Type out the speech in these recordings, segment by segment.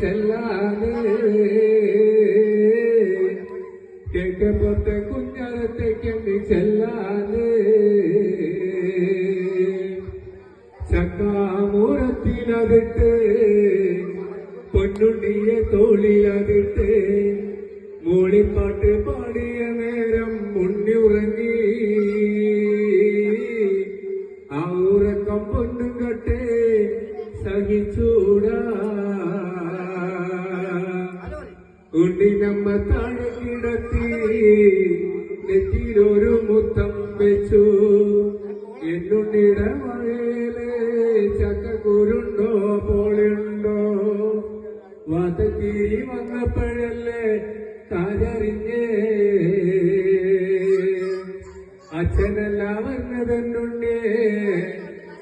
ചെല്ലാതെ കേക്കപ്പുറത്തെ കുഞ്ഞാലത്തേക്ക് ചെല്ലാതെ ചക്കാമൂരത്തിലതിട്ട് പൊന്നുണ്ണിയെ തോളിലതിട്ട് മൂളിപ്പാട്ട് പാടിയ നേരം ഉണ്ണി ഉറങ്ങി. ആ ഉറക്കം പൊന്നും കട്ടെ സഹിച്ചൂടാ. ഉണ്ണി നമ്മ താഴെ കിടത്തി നെറ്റിയിലൊരു മുത്തം വെച്ചു. എന്നുണ്ണിയുടെ മഴയില് ചക്കക്കുരുണ്ടോ പോളുണ്ടോ? വാതക്കീരി വന്നപ്പോഴല്ലേ കാരറിഞ്ഞേ. അച്ഛനല്ല വന്നതെന്നുണ്ണേ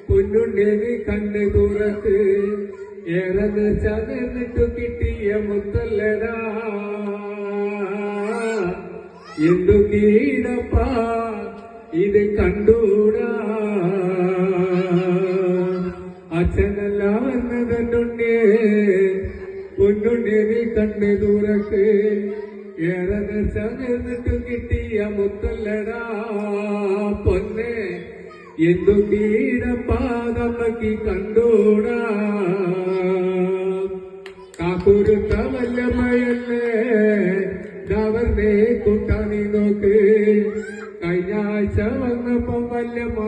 പൊന്നുണ്ണേ നീ കണ്ണ് തുറക്ക്. ഏറെ ചകർന്നിട്ടു കിട്ടിയ മുത്തല്ലടാ. എന്തു കീടപ്പാ ഇത് കണ്ടൂടാ. അച്ഛനല്ല വന്നതെന്നുണ്ണേ പൊന്നുണ്ണേ നീ കണ്ണ് തുറക്ക്. ഏറെ ചകർന്നിട്ടു കിട്ടിയ മുത്തല്ലടാ പൊന്നെ. എന്തു കീടപ്പാതമ്മക്ക് കണ്ടൂടാ. കാക്കുരുത്ത വല്ലമ്മയല്ലേ ദവർന്നെ കൂട്ടാനി നോക്ക്. കഴിഞ്ഞ ആഴ്ച വന്നപ്പം വല്ലമ്മ